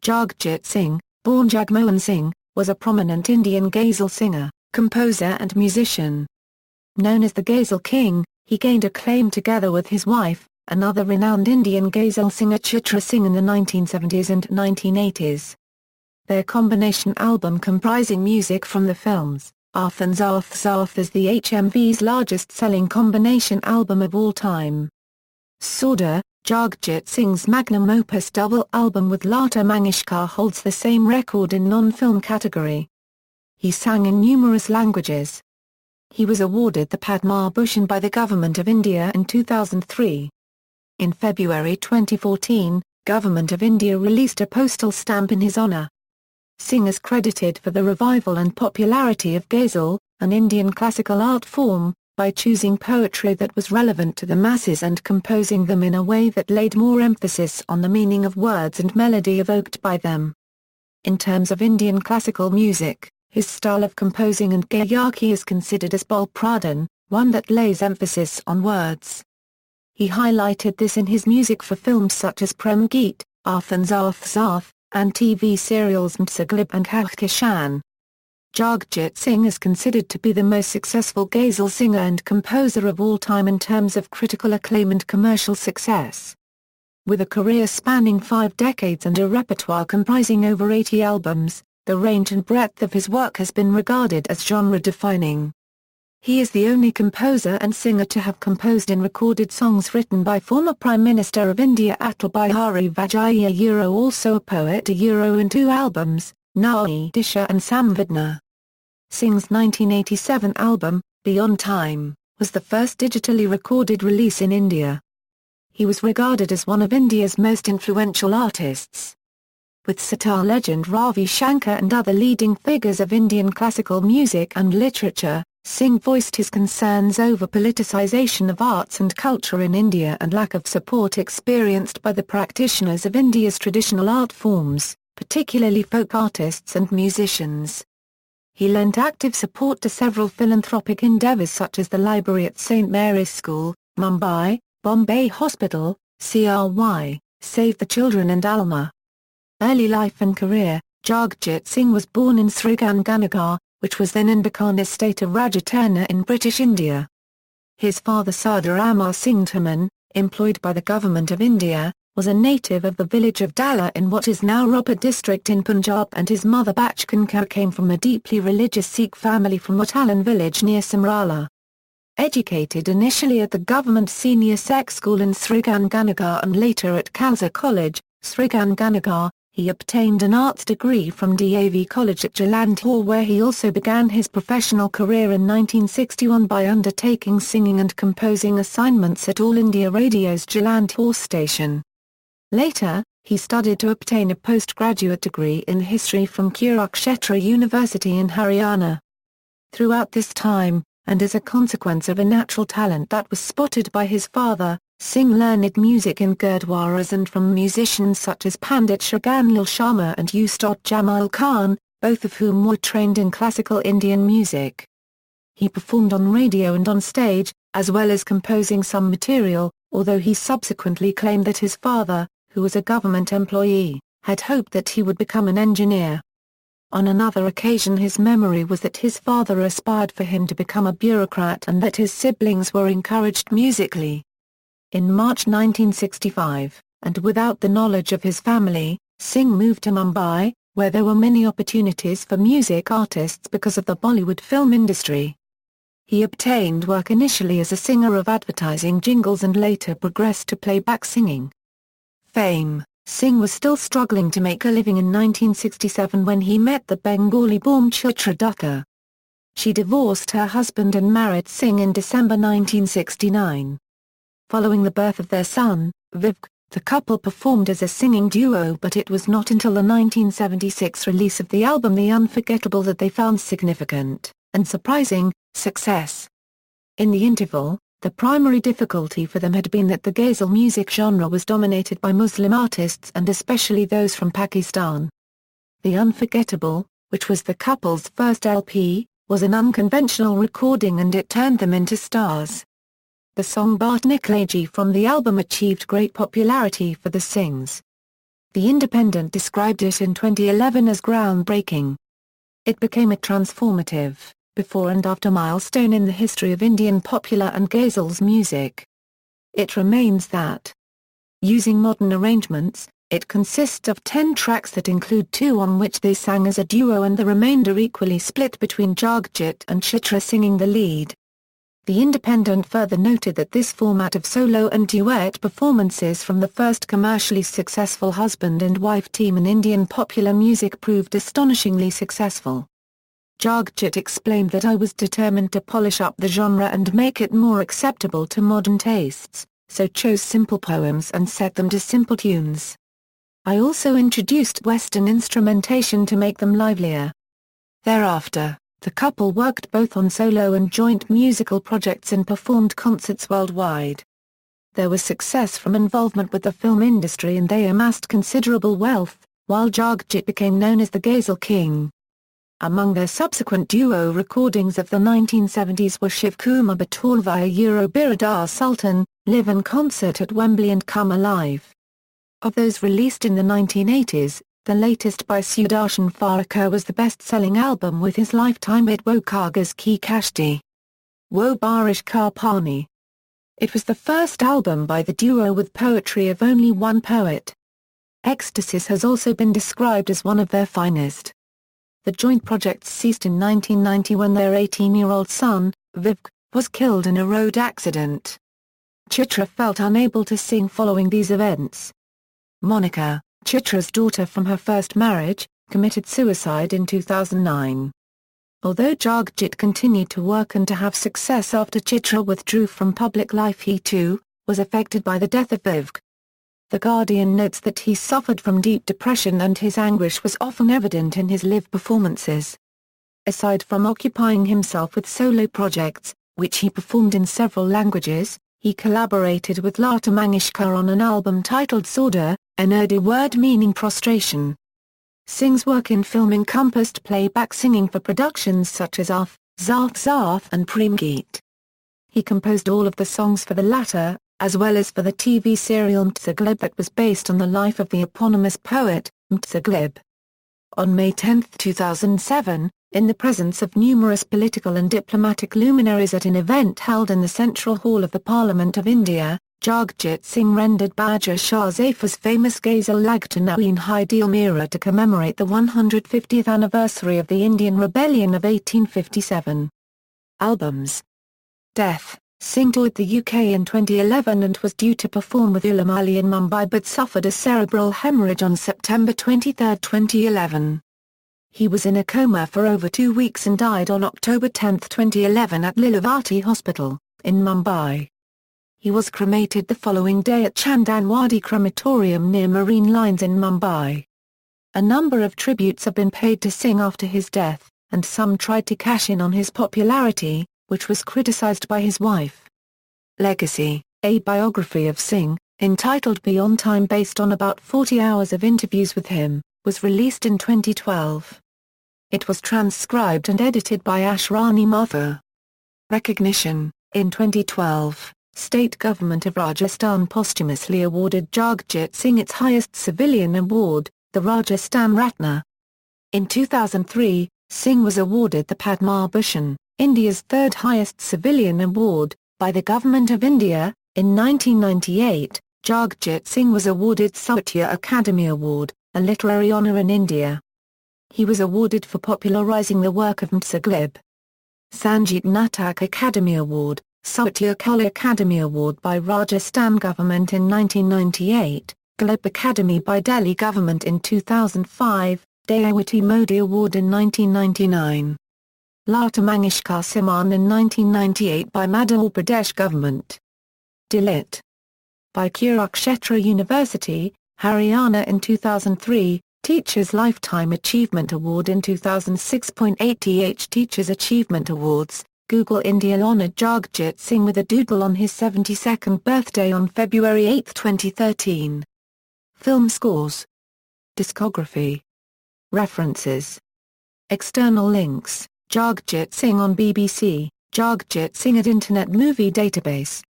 Jagjit Singh, born Jagmohan Singh, was a prominent Indian Ghazal singer, composer and musician. Known as the Ghazal King, he gained acclaim together with his wife, another renowned Indian Ghazal singer Chitra Singh in the 1970s and 1980s. Their combination album comprising music from the films, Arth and Saath Saath is the HMV's largest-selling combination album of all time. Sajda, Jagjit Singh's magnum opus double album with Lata Mangeshkar holds the same record in non-film category. He sang in numerous languages. He was awarded the Padma Bhushan by the Government of India in 2003. In February 2014, Government of India released a postal stamp in his honour. Singh is credited for the revival and popularity of Ghazal, an Indian classical art form, by choosing poetry that was relevant to the masses and composing them in a way that laid more emphasis on the meaning of words and melody evoked by them. In terms of Indian classical music, his style of composing and Gayaki is considered as Bol-pradhan, one that lays emphasis on words. He highlighted this in his music for films such as Prem Geet, Arth and Saath Saath, and TV serials Mirza Ghalib and Kahkashan. Jagjit Singh is considered to be the most successful Ghazal singer and composer of all time in terms of critical acclaim and commercial success. With a career spanning 5 decades and a repertoire comprising over 80 albums, the range and breadth of his work has been regarded as genre-defining. He is the only composer and singer to have composed and recorded songs written by former Prime Minister of India Atal Bihari Vajpayee also a poet in 2 albums, Nayi Disha and Samvedna. Singh's 1987 album, Beyond Time, was the first digitally recorded release in India. He was regarded as one of India's most influential artists. With sitar legend Ravi Shankar and other leading figures of Indian classical music and literature, Singh voiced his concerns over politicization of arts and culture in India and lack of support experienced by the practitioners of India's traditional art forms, particularly folk artists and musicians. He lent active support to several philanthropic endeavours such as the library at St Mary's School, Mumbai, Bombay Hospital, CRY, Save the Children and Alma. Early life and career: Jagjit Singh was born in Sriganganagar, which was then in Bikaner state of Rajasthan in British India. His father Sardar Amar Singh Taman, employed by the Government of India, was a native of the village of Dalla in what is now Ropar district in Punjab, and his mother Bachkan Kaur came from a deeply religious Sikh family from Atal village near Samrala. Educated initially at the government senior sec school in Sriganganagar and later at Khalsa College, Sriganganagar, he obtained an arts degree from DAV College at Jalandhar, where he also began his professional career in 1961 by undertaking singing and composing assignments at All India Radio's Jalandhar station. Later, he studied to obtain a postgraduate degree in history from Kurukshetra University in Haryana. Throughout this time, and as a consequence of a natural talent that was spotted by his father, Singh learned music in gurdwaras and from musicians such as Pandit Shaganlal Sharma and Ustad Jamal Khan, both of whom were trained in classical Indian music. He performed on radio and on stage, as well as composing some material, although he subsequently claimed that his father, who was a government employee, had hoped that he would become an engineer. On another occasion his memory was that his father aspired for him to become a bureaucrat and that his siblings were encouraged musically. In March 1965, and without the knowledge of his family, Singh moved to Mumbai, where there were many opportunities for music artists because of the Bollywood film industry. He obtained work initially as a singer of advertising jingles and later progressed to playback singing. Fame: Singh was still struggling to make a living in 1967 when he met the Bengali-born Chitra Singh. She divorced her husband and married Singh in December 1969. Following the birth of their son, Vivek, the couple performed as a singing duo, but it was not until the 1976 release of the album The Unforgettable that they found significant, and surprising, success. In the interval, the primary difficulty for them had been that the Ghazal music genre was dominated by Muslim artists and especially those from Pakistan. The Unforgettable, which was the couple's first LP, was an unconventional recording and it turned them into stars. The song Baat Nikleji from the album achieved great popularity for the Singhs. The Independent described it in 2011 as groundbreaking. It became a transformative, before and after milestone in the history of Indian popular and Ghazals music. It remains that, using modern arrangements, it consists of 10 tracks that include 2 on which they sang as a duo and the remainder equally split between Jagjit and Chitra singing the lead. The Independent further noted that this format of solo and duet performances from the first commercially successful husband and wife team in Indian popular music proved astonishingly successful. Jagjit explained that I was determined to polish up the genre and make it more acceptable to modern tastes, so chose simple poems and set them to simple tunes. I also introduced Western instrumentation to make them livelier. Thereafter, the couple worked both on solo and joint musical projects and performed concerts worldwide. There was success from involvement with the film industry and they amassed considerable wealth, while Jagjit became known as the Ghazal King. Among their subsequent duo recordings of the 1970s were Shiv Kumar Batorwaya Biradar Sultan, Live in Concert at Wembley and Come Alive. Of those released in the 1980s, the latest by Sudarshan Pharkar was the best-selling album with his lifetime hit Wo Kagas Ki Kashti. Wo Barish Ka Pani. It was the first album by the duo with poetry of only one poet. Ecstasies has also been described as one of their finest. The joint projects ceased in 1990 when their 18-year-old son, Vivek, was killed in a road accident. Chitra felt unable to sing following these events. Monica, Chitra's daughter from her first marriage, committed suicide in 2009. Although Jagjit continued to work and to have success after Chitra withdrew from public life, he too was affected by the death of Vivek. The Guardian notes that he suffered from deep depression and his anguish was often evident in his live performances. Aside from occupying himself with solo projects, which he performed in several languages, he collaborated with Lata Mangeshkar on an album titled Sajda, an Urdu word meaning prostration. Singh's work in film encompassed playback singing for productions such as Arth, Saath Saath and Prem Geet. He composed all of the songs for the latter, as well as for the TV serial Mirza Ghalib that was based on the life of the eponymous poet, Mirza Ghalib. On May 10, 2007, in the presence of numerous political and diplomatic luminaries at an event held in the Central Hall of the Parliament of India, Jagjit Singh rendered Baja Shah Zafar's famous Ghazal Lagta Nain Hai Dil Mera to commemorate the 150th anniversary of the Indian Rebellion of 1857. Albums. Death. Singh toured the UK in 2011 and was due to perform with Ulam Ali in Mumbai but suffered a cerebral hemorrhage on September 23, 2011. He was in a coma for over 2 weeks and died on October 10, 2011 at Lilavati Hospital, in Mumbai. He was cremated the following day at Chandanwadi Crematorium near Marine Lines in Mumbai. A number of tributes have been paid to Singh after his death, and some tried to cash in on his popularity, which was criticized by his wife. Legacy, a biography of Singh, entitled Beyond Time based on about 40 hours of interviews with him, was released in 2012. It was transcribed and edited by Ashrani Mathur. Recognition. In 2012, State Government of Rajasthan posthumously awarded Jagjit Singh its highest civilian award, the Rajasthan Ratna. In 2003, Singh was awarded the Padma Bhushan, India's third highest civilian award, by the Government of India. In 1998, Jagjit Singh was awarded Sahitya Akademi Award, a literary honour in India. He was awarded for popularising the work of Mirza Ghalib. Sangeet Natak Akademi Award, Sahitya Kala Akademi Award by Rajasthan Government in 1998, Ghalib Academy by Delhi Government in 2005, Dayawati Modi Award in 1999. Lata Mangeshkar Simman in 1998 by Madhya Pradesh Government. Dilit. By Kurukshetra University, Haryana in 2003, Teachers Lifetime Achievement Award in 2006.8 Teachers Achievement Awards, Google India honoured Jagjit Singh with a doodle on his 72nd birthday on February 8, 2013. Film scores. Discography. References. External links. Jagjit Singh on BBC, Jagjit Singh at Internet Movie Database.